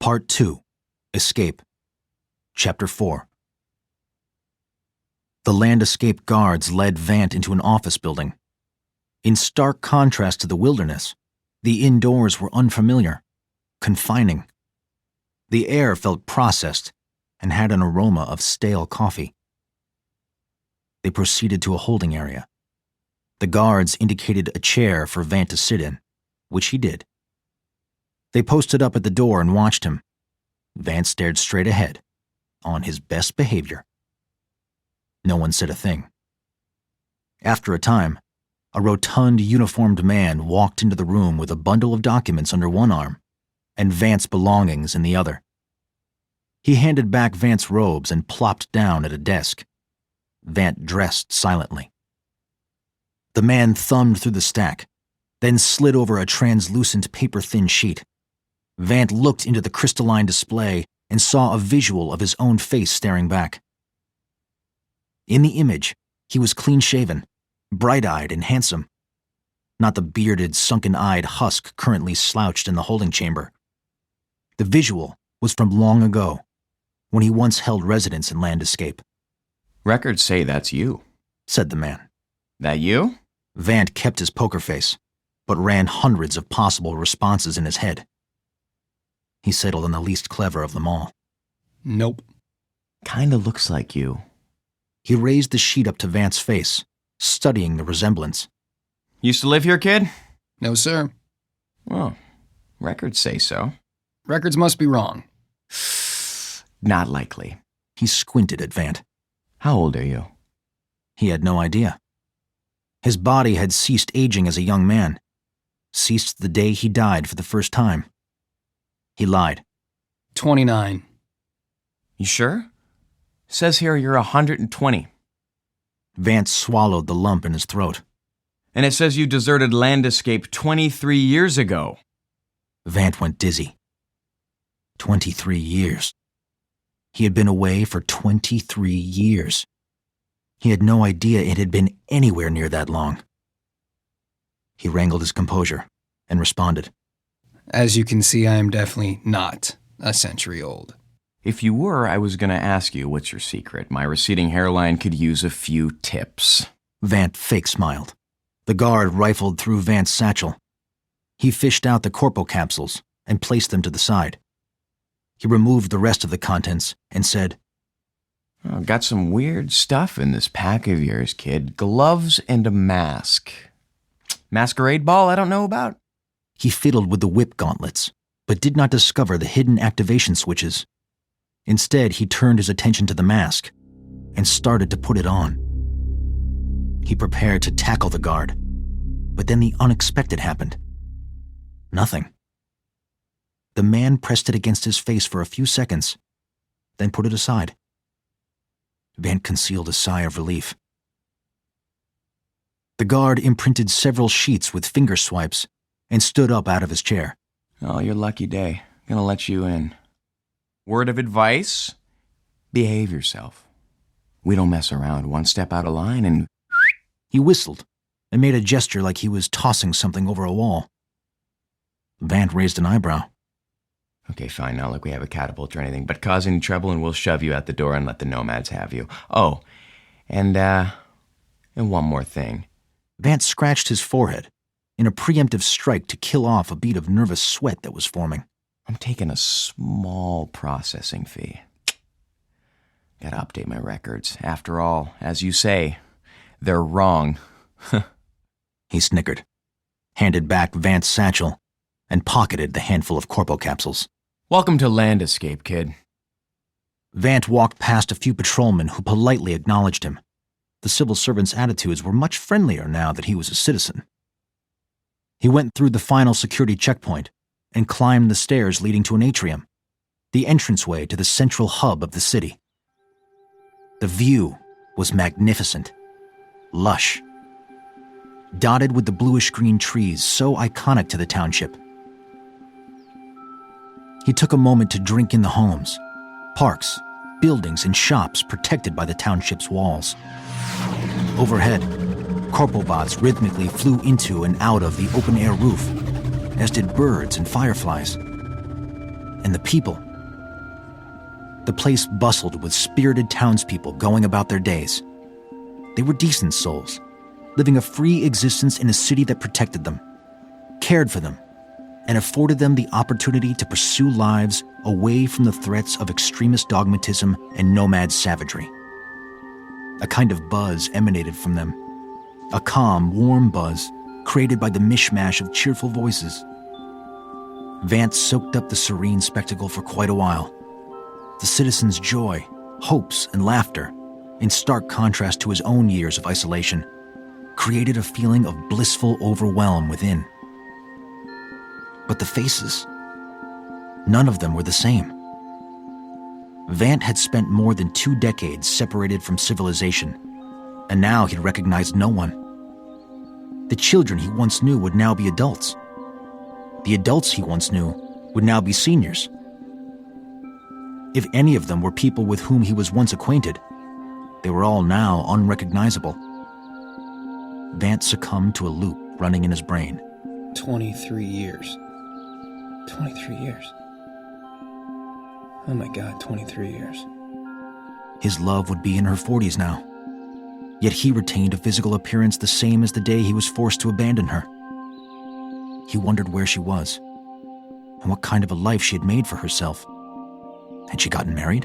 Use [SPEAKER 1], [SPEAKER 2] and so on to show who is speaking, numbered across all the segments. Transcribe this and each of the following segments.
[SPEAKER 1] Part 2. Escape. Chapter 4. The Land Escape guards led Vant into an office building. In stark contrast to the wilderness, the indoors were unfamiliar, confining. The air felt processed and had an aroma of stale coffee. They proceeded to a holding area. The guards indicated a chair for Vant to sit in, which he did. They posted up at the door and watched him. Vant stared straight ahead, on his best behavior. No one said a thing. After a time, a rotund, uniformed man walked into the room with a bundle of documents under one arm and Vant's belongings in the other. He handed back Vant's robes and plopped down at a desk. Vant dressed silently. The man thumbed through the stack, then slid over a translucent paper-thin sheet. Vant looked into the crystalline display and saw a visual of his own face staring back. In the image, he was clean-shaven, bright-eyed and handsome. Not the bearded, sunken-eyed husk currently slouched in the holding chamber. The visual was from long ago, when he once held residence in Land Escape.
[SPEAKER 2] "Records say that's you,"
[SPEAKER 1] said the man.
[SPEAKER 2] "That you?"
[SPEAKER 1] Vant kept his poker face, but ran hundreds of possible responses in his head. He settled on the least clever of them all.
[SPEAKER 3] Nope.
[SPEAKER 2] "Kinda looks like you."
[SPEAKER 1] He raised the sheet up to Vant's face, studying the resemblance.
[SPEAKER 2] "Used to live here, kid?"
[SPEAKER 3] No, sir.
[SPEAKER 2] Well, records say so.
[SPEAKER 3] Records must be wrong.
[SPEAKER 2] Not likely.
[SPEAKER 1] He squinted at Vant.
[SPEAKER 2] How old are you?
[SPEAKER 1] He had no idea. His body had ceased aging as a young man, ceased the day he died for the first time. He lied.
[SPEAKER 3] 29.
[SPEAKER 2] You sure? Says here you're 120.
[SPEAKER 1] Vant swallowed the lump in his throat.
[SPEAKER 2] And it says you deserted Land Escape 23 years ago.
[SPEAKER 1] Vant went dizzy. 23 years. He had been away for 23 years. He had no idea it had been anywhere near that long. He wrangled his composure and responded.
[SPEAKER 3] As you can see, I am definitely not a century old.
[SPEAKER 2] If you were, I was going to ask you what's your secret. My receding hairline could use a few tips.
[SPEAKER 1] Vant fake smiled. The guard rifled through Vant's satchel. He fished out the corpo capsules and placed them to the side. He removed the rest of the contents and said,
[SPEAKER 2] Oh, got some weird stuff in this pack of yours, kid. Gloves and a mask. Masquerade ball I don't know about?
[SPEAKER 1] He fiddled with the whip gauntlets, but did not discover the hidden activation switches. Instead, he turned his attention to the mask and started to put it on. He prepared to tackle the guard, but then the unexpected happened. Nothing. The man pressed it against his face for a few seconds, then put it aside. Vant concealed a sigh of relief. The guard imprinted several sheets with finger swipes and stood up out of his chair.
[SPEAKER 2] Oh, your lucky day. Gonna let you in. Word of advice? Behave yourself. We don't mess around. One step out of line and...
[SPEAKER 1] He whistled and made a gesture like he was tossing something over a wall. Vant raised an eyebrow.
[SPEAKER 2] Okay, fine, not like we have a catapult or anything, but cause any trouble and we'll shove you out the door and let the nomads have you. Oh, and one more thing.
[SPEAKER 1] Vant scratched his forehead in a preemptive strike to kill off a bead of nervous sweat that was forming.
[SPEAKER 2] I'm taking a small processing fee. Gotta update my records. After all, as you say, they're wrong.
[SPEAKER 1] He snickered, handed back Vant's satchel, and pocketed the handful of corpo capsules.
[SPEAKER 2] Welcome to Land Escape, kid.
[SPEAKER 1] Vant walked past a few patrolmen who politely acknowledged him. The civil servant's attitudes were much friendlier now that he was a citizen. He went through the final security checkpoint and climbed the stairs leading to an atrium, the entranceway to the central hub of the city. The view was magnificent, lush, dotted with the bluish-green trees so iconic to the township. He took a moment to drink in the homes, parks, buildings, and shops protected by the township's walls. Overhead, corpobots rhythmically flew into and out of the open-air roof, as did birds and fireflies. And the people. The place bustled with spirited townspeople going about their days. They were decent souls, living a free existence in a city that protected them, cared for them, and afforded them the opportunity to pursue lives away from the threats of extremist dogmatism and nomad savagery. A kind of buzz emanated from them, a calm, warm buzz created by the mishmash of cheerful voices. Vance soaked up the serene spectacle for quite a while. The citizens' joy, hopes, and laughter, in stark contrast to his own years of isolation, created a feeling of blissful overwhelm within. But the faces, none of them were the same. Vant had spent more than 2 decades separated from civilization, and now he recognized no one. The children he once knew would now be adults. The adults he once knew would now be seniors. If any of them were people with whom he was once acquainted, they were all now unrecognizable. Vance succumbed to a loop running in his brain.
[SPEAKER 3] 23 years. 23 years. Oh my God, 23 years.
[SPEAKER 1] His love would be in her 40s now. Yet he retained a physical appearance the same as the day he was forced to abandon her. He wondered where she was, and what kind of a life she had made for herself. Had she gotten married?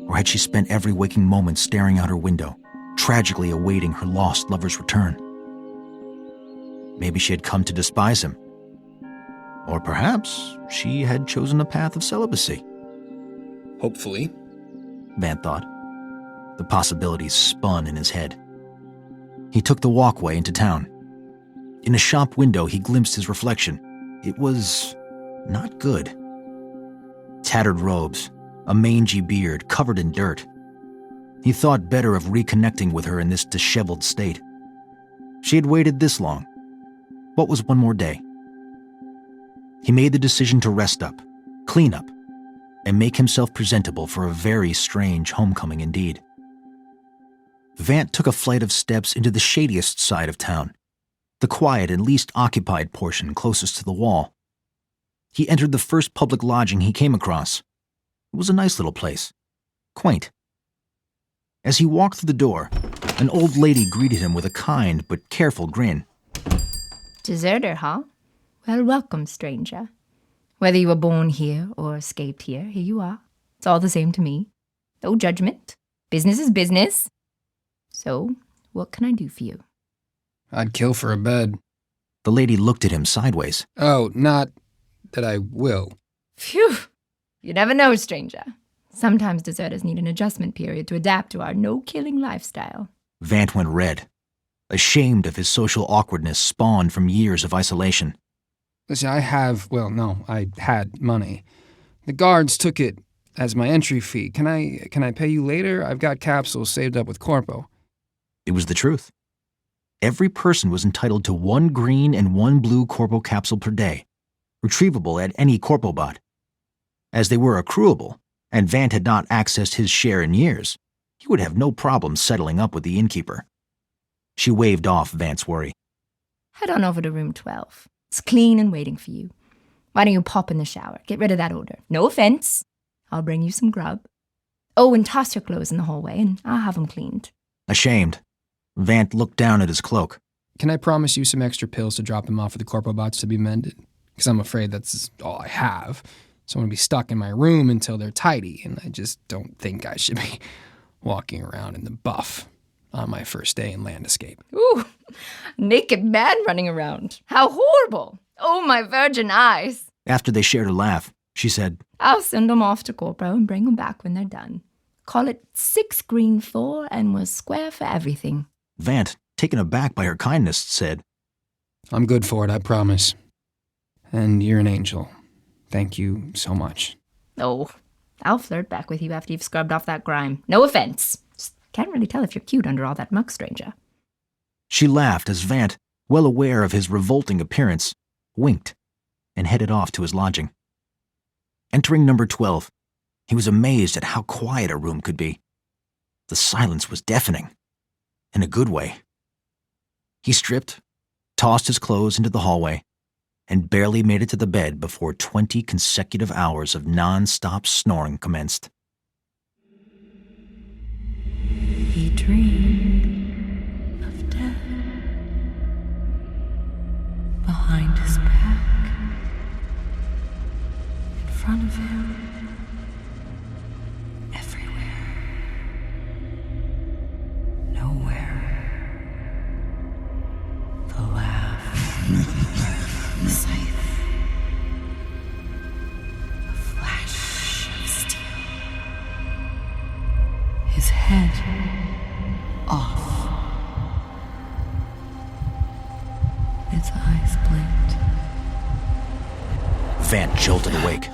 [SPEAKER 1] Or had she spent every waking moment staring out her window, tragically awaiting her lost lover's return? Maybe she had come to despise him. Or perhaps she had chosen a path of celibacy.
[SPEAKER 3] Hopefully.
[SPEAKER 1] Vant thought. The possibilities spun in his head. He took the walkway into town. In a shop window, he glimpsed his reflection. It was not good. Tattered robes, a mangy beard covered in dirt. He thought better of reconnecting with her in this disheveled state. She had waited this long. What was one more day? He made the decision to rest up, clean up, and make himself presentable for a very strange homecoming indeed. Vant took a flight of steps into the shadiest side of town, the quiet and least occupied portion closest to the wall. He entered the first public lodging he came across. It was a nice little place, quaint. As he walked through the door, an old lady greeted him with a kind but careful grin.
[SPEAKER 4] Deserter, huh? Well, welcome, stranger. Whether you were born here or escaped here, here you are. It's all the same to me. No judgment. Business is business. So, what can I do for you?
[SPEAKER 3] I'd kill for a bed.
[SPEAKER 1] The lady looked at him sideways.
[SPEAKER 3] Oh, not that I will.
[SPEAKER 4] Phew! You never know, stranger. Sometimes deserters need an adjustment period to adapt to our no-killing lifestyle.
[SPEAKER 1] Vant went red, ashamed of his social awkwardness spawned from years of isolation.
[SPEAKER 3] Listen, I had money. The guards took it as my entry fee. Can I pay you later? I've got capsules saved up with Corpo.
[SPEAKER 1] It was the truth. Every person was entitled to 1 green and 1 blue Corpo capsule per day, retrievable at any Corpo bot. As they were accruable, and Vant had not accessed his share in years, he would have no problem settling up with the innkeeper. She waved off Vant's worry.
[SPEAKER 4] Head on over to room 12. It's clean and waiting for you. Why don't you pop in the shower? Get rid of that odor. No offense. I'll bring you some grub. Oh, and toss your clothes in the hallway, and I'll have them cleaned.
[SPEAKER 1] Ashamed, Vant looked down at his cloak.
[SPEAKER 3] Can I promise you some extra pills to drop them off for the Corpo bots to be mended? Because I'm afraid that's all I have. So I'm going to be stuck in my room until they're tidy, and I just don't think I should be walking around in the buff on my first day in Land Escape.
[SPEAKER 4] Ooh, naked man running around. How horrible. Oh, my virgin eyes.
[SPEAKER 1] After they shared a laugh, she said,
[SPEAKER 4] I'll send them off to Corpo and bring them back when they're done. Call it 6 green 4 and we're square for everything.
[SPEAKER 1] Vant, taken aback by her kindness, said,
[SPEAKER 3] I'm good for it, I promise. And you're an angel. Thank you so much.
[SPEAKER 4] Oh, I'll flirt back with you after you've scrubbed off that grime. No offense. Just can't really tell if you're cute under all that muck, stranger.
[SPEAKER 1] She laughed as Vant, well aware of his revolting appearance, winked and headed off to his lodging. Entering number 12, he was amazed at how quiet a room could be. The silence was deafening, in a good way. He stripped, tossed his clothes into the hallway, and barely made it to the bed before 20 consecutive hours of non-stop snoring commenced.
[SPEAKER 5] He dreamed of death behind his back, in front of him, everywhere, nowhere. The laugh, the scythe, a flash of steel. His head off. Its eyes blinked.
[SPEAKER 1] Vant jolted awake.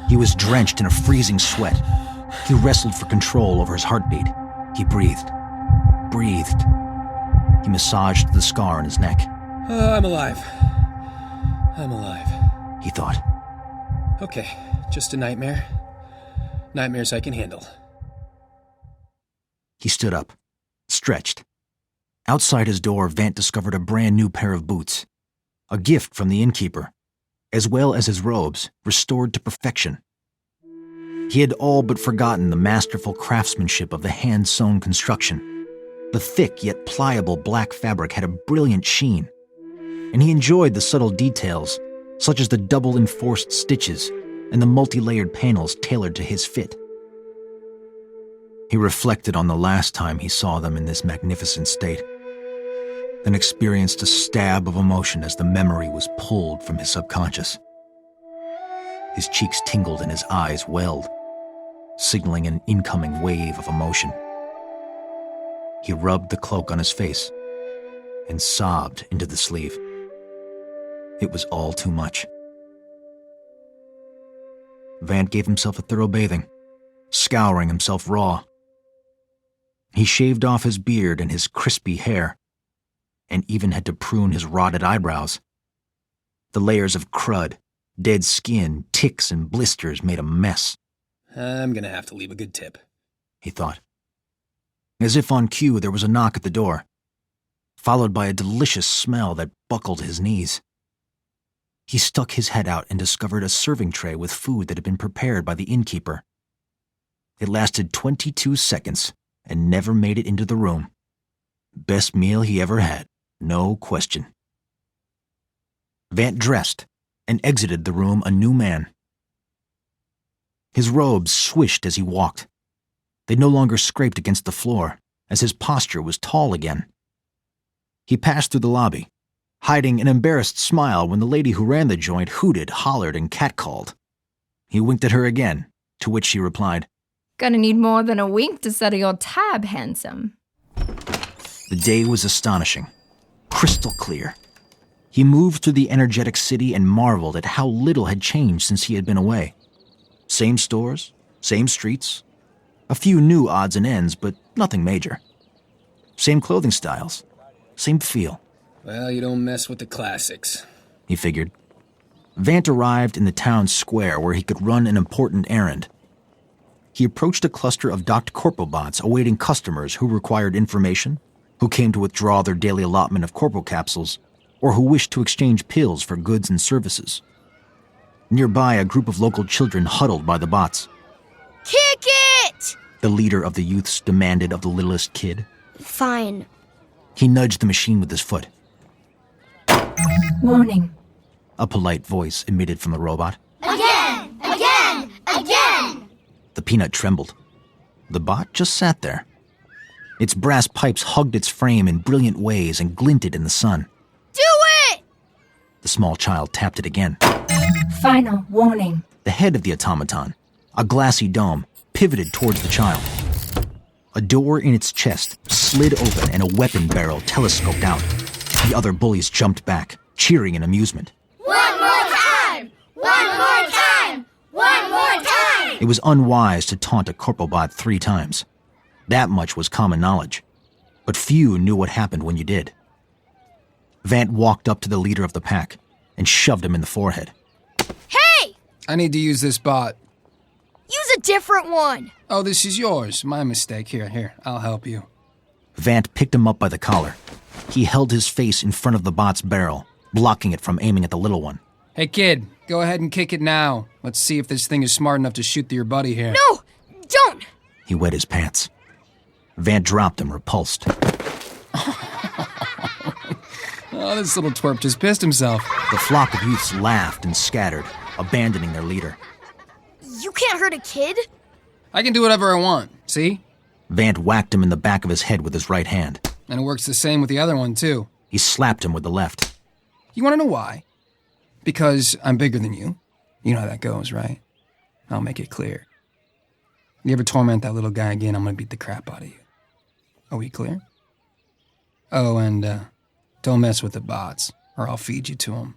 [SPEAKER 1] He was drenched in a freezing sweat. He wrestled for control over his heartbeat. He breathed. He massaged the scar on his neck.
[SPEAKER 3] I'm alive.
[SPEAKER 1] He thought.
[SPEAKER 3] Okay, just a nightmare. Nightmares I can handle.
[SPEAKER 1] He stood up, stretched. Outside his door, Vant discovered a brand new pair of boots. A gift from the innkeeper, as well as his robes, restored to perfection. He had all but forgotten the masterful craftsmanship of the hand-sewn construction. The thick yet pliable black fabric had a brilliant sheen, and he enjoyed the subtle details, such as the double-enforced stitches and the multi-layered panels tailored to his fit. He reflected on the last time he saw them in this magnificent state, then experienced a stab of emotion as the memory was pulled from his subconscious. His cheeks tingled and his eyes welled, signaling an incoming wave of emotion. He rubbed the cloak on his face and sobbed into the sleeve. It was all too much. Vant gave himself a thorough bathing, scouring himself raw. He shaved off his beard and his crispy hair, and even had to prune his rotted eyebrows. The layers of crud, dead skin, ticks, and blisters made a mess.
[SPEAKER 3] I'm gonna have to leave a good tip,
[SPEAKER 1] he thought. As if on cue, there was a knock at the door, followed by a delicious smell that buckled his knees. He stuck his head out and discovered a serving tray with food that had been prepared by the innkeeper. It lasted 22 seconds and never made it into the room. Best meal he ever had, no question. Vant dressed and exited the room a new man. His robes swished as he walked. They no longer scraped against the floor, as his posture was tall again. He passed through the lobby, hiding an embarrassed smile when the lady who ran the joint hooted, hollered, and catcalled. He winked at her again, to which she replied,
[SPEAKER 4] Gonna need more than a wink to settle your tab, handsome.
[SPEAKER 1] The day was astonishing, crystal clear. He moved through the energetic city and marveled at how little had changed since he had been away. Same stores, same streets, a few new odds and ends, but nothing major. Same clothing styles, same feel.
[SPEAKER 3] Well, you don't mess with the classics,
[SPEAKER 1] he figured. Vant arrived in the town square where he could run an important errand. He approached a cluster of docked corpobots awaiting customers who required information, who came to withdraw their daily allotment of corpo capsules, or who wished to exchange pills for goods and services. Nearby, a group of local children huddled by the bots.
[SPEAKER 6] Kick it!
[SPEAKER 1] The leader of the youths demanded of the littlest kid.
[SPEAKER 6] Fine.
[SPEAKER 1] He nudged the machine with his foot.
[SPEAKER 4] Warning.
[SPEAKER 1] A polite voice emitted from the robot.
[SPEAKER 6] Again! Again! Again!
[SPEAKER 1] The peanut trembled. The bot just sat there. Its brass pipes hugged its frame in brilliant ways and glinted in the sun.
[SPEAKER 6] Do it!
[SPEAKER 1] The small child tapped it again.
[SPEAKER 4] Final warning.
[SPEAKER 1] The head of the automaton, a glassy dome, pivoted towards the child. A door in its chest slid open and a weapon barrel telescoped out. The other bullies jumped back, cheering in amusement.
[SPEAKER 6] One more time! One more time! One more time!
[SPEAKER 1] It was unwise to taunt a corpobot 3 times. That much was common knowledge. But few knew what happened when you did. Vant walked up to the leader of the pack and shoved him in the forehead.
[SPEAKER 6] Hey!
[SPEAKER 3] I need to use this bot.
[SPEAKER 6] Use a different one!
[SPEAKER 3] Oh, this is yours. My mistake. Here, I'll help you.
[SPEAKER 1] Vant picked him up by the collar. He held his face in front of the bot's barrel, blocking it from aiming at the little one.
[SPEAKER 3] Hey kid, go ahead and kick it now. Let's see if this thing is smart enough to shoot through your buddy here.
[SPEAKER 6] No! Don't!
[SPEAKER 1] He wet his pants. Vant dropped him, repulsed.
[SPEAKER 3] Oh, this little twerp just pissed himself.
[SPEAKER 1] The flock of youths laughed and scattered, abandoning their leader.
[SPEAKER 6] You can't hurt a kid?
[SPEAKER 3] I can do whatever I want, see?
[SPEAKER 1] Vant whacked him in the back of his head with his right hand.
[SPEAKER 3] And it works the same with the other one, too.
[SPEAKER 1] He slapped him with the left.
[SPEAKER 3] You want to know why? Because I'm bigger than you. You know how that goes, right? I'll make it clear. You ever torment that little guy again, I'm gonna beat the crap out of you. Are we clear? Oh, and don't mess with the bots, or I'll feed you to them.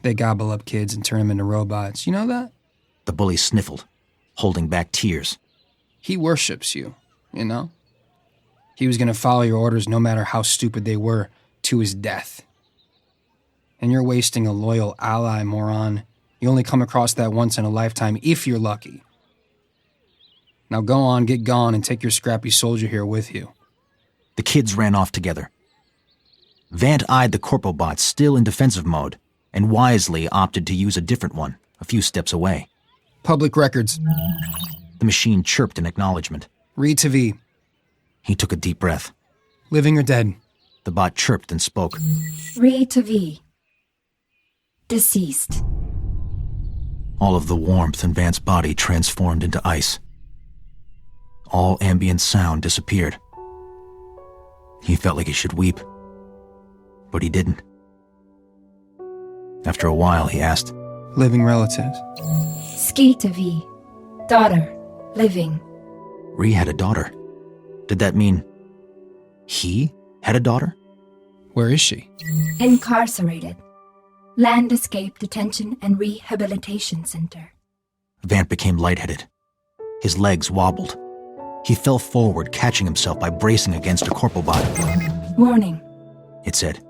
[SPEAKER 3] They gobble up kids and turn them into robots. You know that?
[SPEAKER 1] The bully sniffled, holding back tears.
[SPEAKER 3] He worships you, you know? He was gonna follow your orders no matter how stupid they were, to his death. And you're wasting a loyal ally, moron. You only come across that once in a lifetime, if you're lucky. Now go on, get gone, and take your scrappy soldier here with you.
[SPEAKER 1] The kids ran off together. Vant eyed the corporal bot still in defensive mode, and wisely opted to use a different one, a few steps away.
[SPEAKER 3] Public records.
[SPEAKER 1] The machine chirped in acknowledgement.
[SPEAKER 3] Read to V.
[SPEAKER 1] He took a deep breath.
[SPEAKER 3] Living or dead?
[SPEAKER 1] The bot chirped and spoke.
[SPEAKER 7] Re to V. Deceased.
[SPEAKER 1] All of the warmth in Vant's body transformed into ice. All ambient sound disappeared. He felt like he should weep, but he didn't. After a while, he asked,
[SPEAKER 3] Living relatives.
[SPEAKER 7] Skii to V. Daughter. Living.
[SPEAKER 1] Ree had a daughter. Did that mean he had a daughter?
[SPEAKER 3] Where is she?
[SPEAKER 7] Incarcerated. Land Escape Detention and Rehabilitation Center.
[SPEAKER 1] Vant became lightheaded. His legs wobbled. He fell forward, catching himself by bracing against a corporal bot.
[SPEAKER 7] Warning.
[SPEAKER 1] It said,